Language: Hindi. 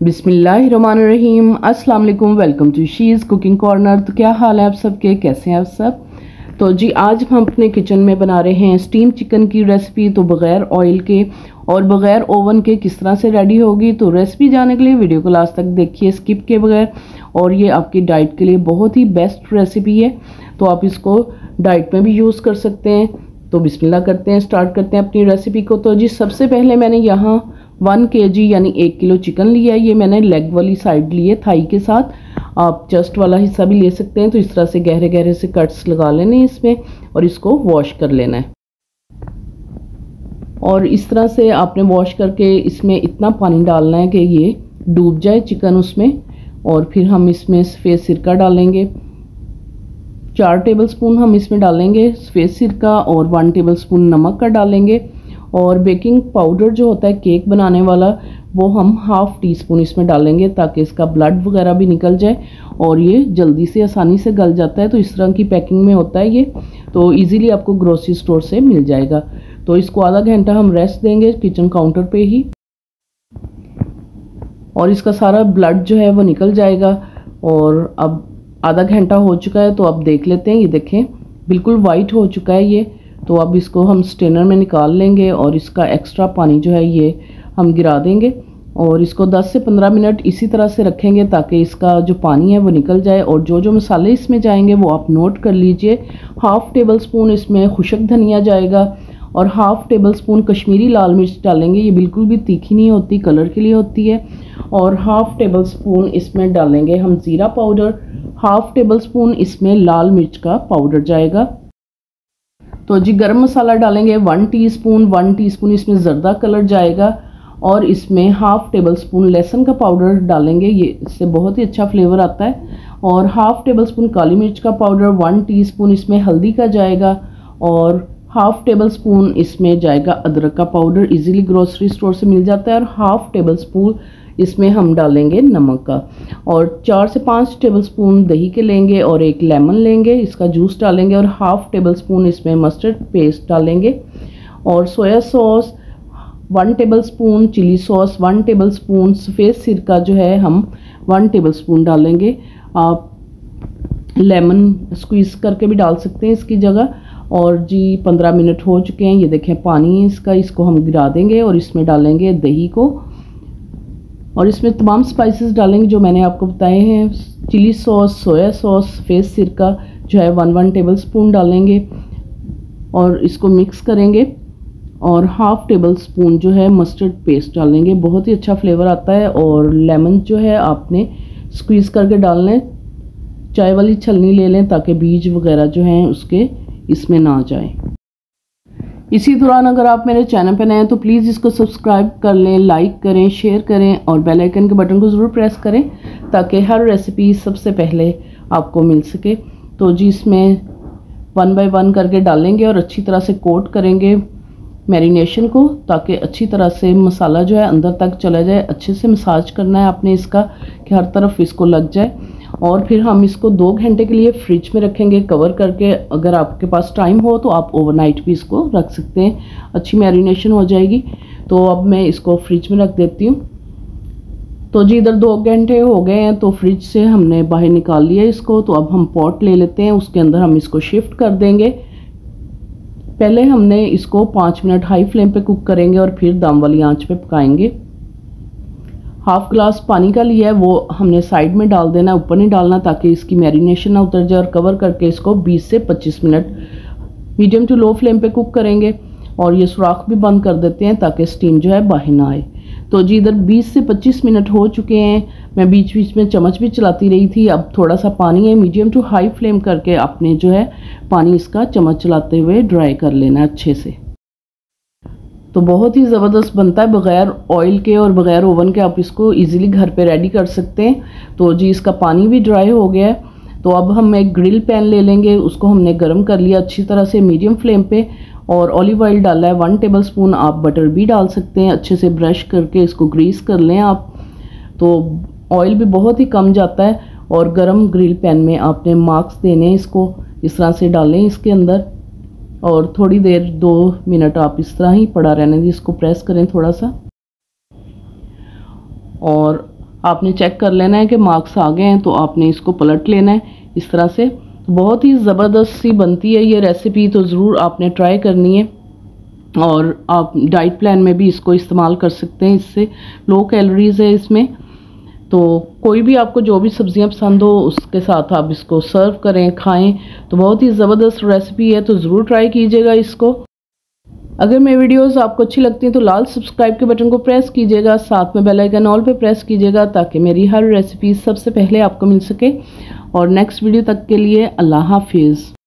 बिस्मिल्लाहिर्रहमानिर्रहीम। अस्सलाम वालेकुम। Welcome to she's cooking corner. तो क्या हाल है आप सबके, कैसे हैं आप सब। तो जी आज हम अपने किचन में बना रहे हैं स्टीम चिकन की रेसिपी। तो बग़ैर ऑयल के और बग़ैर ओवन के किस तरह से रेडी होगी, तो रेसिपी जानने के लिए वीडियो को लास्ट तक देखिए स्किप के बगैर। और ये आपकी डाइट के लिए बहुत ही बेस्ट रेसिपी है, तो आप इसको डाइट में भी यूज़ कर सकते हैं। तो बिस्मिल्लाह करते हैं, स्टार्ट करते हैं अपनी रेसिपी को। तो जी सबसे पहले मैंने यहाँ 1 kg यानी 1 किलो चिकन लिया है। ये मैंने लेग वाली साइड ली है थाई के साथ, आप चेस्ट वाला हिस्सा भी ले सकते हैं। तो इस तरह से गहरे गहरे से कट्स लगा लेने हैं इसमें और इसको वॉश कर लेना है। और इस तरह से आपने वॉश करके इसमें इतना पानी डालना है कि ये डूब जाए चिकन उसमें। और फिर हम इसमें सफ़ेद सिरका डालेंगे, 4 टेबलस्पून हम इसमें डालेंगे सफ़ेद सिरका और 1 टेबलस्पून नमक का डालेंगे। और बेकिंग पाउडर जो होता है केक बनाने वाला, वो हम ½ टीस्पून इसमें डालेंगे ताकि इसका ब्लड वगैरह भी निकल जाए और ये जल्दी से आसानी से गल जाता है। तो इस तरह की पैकिंग में होता है ये, तो इजीली आपको ग्रोसरी स्टोर से मिल जाएगा। तो इसको आधा घंटा हम रेस्ट देंगे किचन काउंटर पे ही, और इसका सारा ब्लड जो है वो निकल जाएगा। और अब आधा घंटा हो चुका है, तो अब देख लेते हैं। ये देखें बिल्कुल वाइट हो चुका है ये। तो अब इसको हम स्ट्रेनर में निकाल लेंगे और इसका एक्स्ट्रा पानी जो है ये हम गिरा देंगे। और इसको 10 से 15 मिनट इसी तरह से रखेंगे ताकि इसका जो पानी है वो निकल जाए। और जो जो मसाले इसमें जाएंगे वो आप नोट कर लीजिए। ½ टेबलस्पून इसमें खुशक धनिया जाएगा और ½ टेबलस्पून कश्मीरी लाल मिर्च डालेंगे। ये बिल्कुल भी तीखी नहीं होती, कलर के लिए होती है। और ½ टेबलस्पून इसमें डालेंगे हम ज़ीरा पाउडर, ½ टेबलस्पून इसमें लाल मिर्च का पाउडर जाएगा। तो जी गरम मसाला डालेंगे 1 टीस्पून, 1 टीस्पून इसमें ज़र्दा कलर जाएगा। और इसमें ½ टेबलस्पून लहसुन का पाउडर डालेंगे, ये इससे बहुत ही अच्छा फ्लेवर आता है। और ½ टेबलस्पून काली मिर्च का पाउडर, 1 टीस्पून इसमें हल्दी का जाएगा। और ½ टेबलस्पून इसमें जाएगा अदरक का पाउडर, इजीली ग्रोसरी स्टोर से मिल जाता है। और ½ टेबलस्पून इसमें हम डालेंगे नमक का। और 4 से 5 टेबलस्पून दही के लेंगे और 1 लेमन लेंगे, इसका जूस डालेंगे। और ½ टेबलस्पून इसमें मस्टर्ड पेस्ट डालेंगे। और soya sauce 1 tablespoon, chilli sauce 1 tablespoon, सफ़ेद सिरका जो है हम 1 टेबलस्पून डालेंगे। आप लेमन स्क्वीज़ करके भी डाल सकते हैं इसकी जगह। और जी 15 मिनट हो चुके हैं, ये देखें पानी इसका, इसको हम गिरा देंगे और इसमें डालेंगे दही को। और इसमें तमाम स्पाइसेस डालेंगे जो मैंने आपको बताए हैं। चिली सॉस, सोया सॉस, सफ़ेद सिरका जो है 1 टेबलस्पून डालेंगे और इसको मिक्स करेंगे। और ½ टेबलस्पून जो है मस्टर्ड पेस्ट डालेंगे, बहुत ही अच्छा फ्लेवर आता है। और लेमन जो है आपने स्क्वीज़ करके डालना है, चाय वाली छलनी ले लें ताकि बीज वगैरह जो हैं उसके इसमें ना जाए। इसी दौरान अगर आप मेरे चैनल पर नए हैं तो प्लीज़ इसको सब्सक्राइब कर लें, लाइक करें, शेयर करें और बेल आइकन के बटन को ज़रूर प्रेस करें ताकि हर रेसिपी सबसे पहले आपको मिल सके। तो जी इसमें 1 बाय 1 करके डालेंगे और अच्छी तरह से कोट करेंगे मैरिनेशन को, ताकि अच्छी तरह से मसाला जो है अंदर तक चला जाए। अच्छे से मसाज करना है आपने इसका कि हर तरफ इसको लग जाए। और फिर हम इसको 2 घंटे के लिए फ्रिज में रखेंगे कवर करके। अगर आपके पास टाइम हो तो आप ओवरनाइट भी इसको रख सकते हैं, अच्छी मैरिनेशन हो जाएगी। तो अब मैं इसको फ्रिज में रख देती हूँ। तो जी इधर 2 घंटे हो गए हैं, तो फ्रिज से हमने बाहर निकाल लिया इसको। तो अब हम पॉट ले लेते हैं, उसके अंदर हम इसको शिफ्ट कर देंगे। पहले हमने इसको 5 मिनट हाई फ्लेम पे कुक करेंगे और फिर दम वाली आंच पे पकाएंगे। ½ ग्लास पानी का लिया है, वो हमने साइड में डाल देना, ऊपर नहीं डालना ताकि इसकी मैरिनेशन ना उतर जाए। और कवर करके इसको 20 से 25 minute medium to low flame पे कुक करेंगे। और ये सुराख भी बंद कर देते हैं ताकि स्टीम जो है बाहर ना आए। तो जी इधर 20 से 25 मिनट हो चुके हैं। मैं बीच बीच में चम्मच भी चलाती रही थी। अब थोड़ा सा पानी है, मीडियम टू हाई फ्लेम करके आपने जो है पानी इसका चम्मच चलाते हुए ड्राई कर लेना अच्छे से। तो बहुत ही ज़बरदस्त बनता है, बग़ैर ऑयल के और बग़ैर ओवन के आप इसको इजीली घर पे रेडी कर सकते हैं। तो जी इसका पानी भी ड्राई हो गया है। तो अब हम एक ग्रिल पैन ले लेंगे, उसको हमने गर्म कर लिया अच्छी तरह से मीडियम फ्लेम पे। और ऑलिव ऑयल डाला है 1 टेबलस्पून, आप बटर भी डाल सकते हैं। अच्छे से ब्रश करके इसको ग्रीस कर लें आप, तो ऑयल भी बहुत ही कम जाता है। और गरम ग्रिल पैन में आपने मार्क्स देने हैं, इसको इस तरह से डालें इसके अंदर। और थोड़ी देर 2 मिनट आप इस तरह ही पड़ा रहने दें, इसको प्रेस करें थोड़ा सा। और आपने चेक कर लेना है कि मार्क्स आ गए हैं, तो आपने इसको पलट लेना है इस तरह से। बहुत ही ज़बरदस्त सी बनती है ये रेसिपी, तो ज़रूर आपने ट्राई करनी है। और आप डाइट प्लान में भी इसको इस्तेमाल कर सकते हैं, इससे लो कैलोरीज है इसमें। तो कोई भी आपको जो भी सब्जियां पसंद हो उसके साथ आप इसको सर्व करें, खाएं। तो बहुत ही ज़बरदस्त रेसिपी है, तो ज़रूर ट्राई कीजिएगा इसको। अगर मेरी वीडियोस आपको अच्छी लगती हैं तो लाल सब्सक्राइब के बटन को प्रेस कीजिएगा, साथ में बेल आइकन ऑल पे प्रेस कीजिएगा, ताकि मेरी हर रेसिपी सबसे पहले आपको मिल सके। और नेक्स्ट वीडियो तक के लिए अल्लाह हाफिज़।